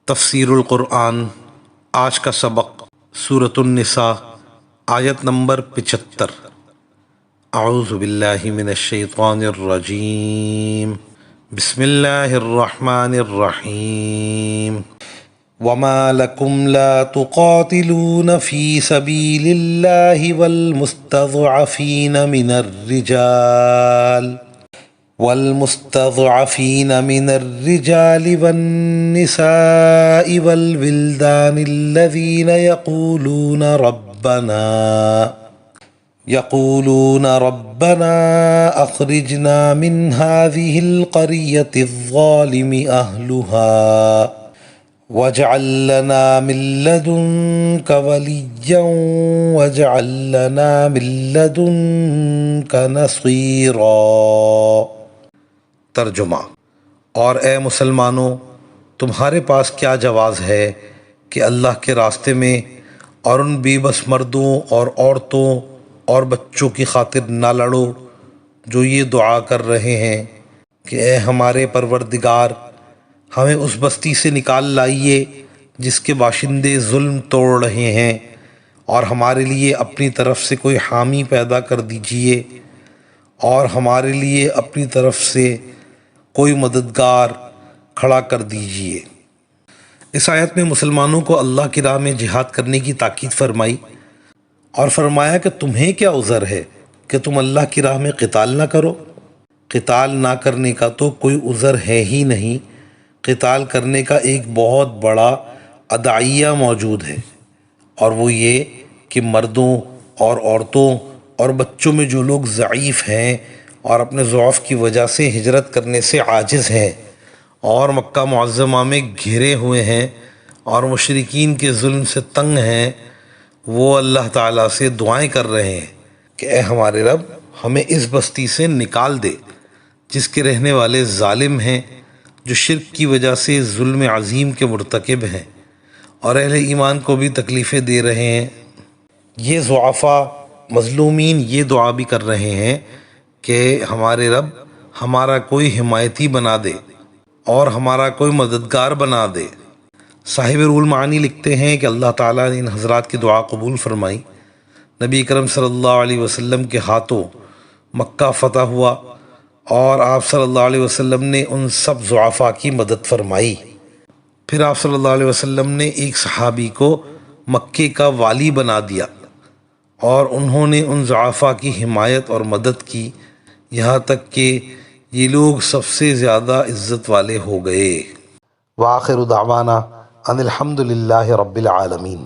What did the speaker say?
تفسیر القرآن آج کا سبق سورۃ النساء آیت نمبر 75۔ اعوذ باللہ من الشیطان الرجیم، بسم اللہ الرحمن الرحیم۔ وما لکم لا تقاتلون فی سبیل اللہ والمستضعفین من الرجال والنساء والولدان الذین يقولون ربنا اخرجنا من هذه القرية الظالم اهلها واجعل لنا من لدنك وليا واجعل لنا من لدنك نصيرا۔ ترجمہ: اور اے مسلمانوں، تمہارے پاس کیا جواز ہے کہ اللہ کے راستے میں اور ان بے بس مردوں اور عورتوں اور بچوں کی خاطر نہ لڑو جو یہ دعا کر رہے ہیں کہ اے ہمارے پروردگار، ہمیں اس بستی سے نکال لائیے جس کے باشندے ظلم توڑ رہے ہیں، اور ہمارے لیے اپنی طرف سے کوئی حامی پیدا کر دیجئے، اور ہمارے لیے اپنی طرف سے کوئی مددگار کھڑا کر دیجئے۔ اس آیت میں مسلمانوں کو اللہ کی راہ میں جہاد کرنے کی تاکید فرمائی اور فرمایا کہ تمہیں کیا عذر ہے کہ تم اللہ کی راہ میں قتال نہ کرو۔ قتال نہ کرنے کا تو کوئی عذر ہے ہی نہیں۔ قتال کرنے کا ایک بہت بڑا ادعیہ موجود ہے، اور وہ یہ کہ مردوں اور عورتوں اور بچوں میں جو لوگ ضعیف ہیں اور اپنے ضعف کی وجہ سے ہجرت کرنے سے عاجز ہیں اور مکہ معظمہ میں گھرے ہوئے ہیں اور مشرکین کے ظلم سے تنگ ہیں، وہ اللہ تعالیٰ سے دعائیں کر رہے ہیں کہ اے ہمارے رب، ہمیں اس بستی سے نکال دے جس کے رہنے والے ظالم ہیں، جو شرک کی وجہ سے ظلم عظیم کے مرتکب ہیں اور اہل ایمان کو بھی تکلیفیں دے رہے ہیں۔ یہ ضعفاء مظلومین یہ دعا بھی کر رہے ہیں کہ ہمارے رب، ہمارا کوئی حمایتی بنا دے اور ہمارا کوئی مددگار بنا دے۔ صاحب روح المعانی لکھتے ہیں کہ اللہ تعالیٰ نے ان حضرات کی دعا قبول فرمائی۔ نبی کرم صلی اللہ علیہ وسلم کے ہاتھوں مکہ فتح ہوا اور آپ صلی اللہ علیہ وسلم نے ان سب ضعفاء کی مدد فرمائی۔ پھر آپ صلی اللہ علیہ وسلم نے ایک صحابی کو مکے کا والی بنا دیا اور انہوں نے ان ضعفاء کی حمایت اور مدد کی، یہاں تک کہ یہ لوگ سب سے زیادہ عزت والے ہو گئے۔ وآخر دعوانا ان الحمد للہ رب العالمین۔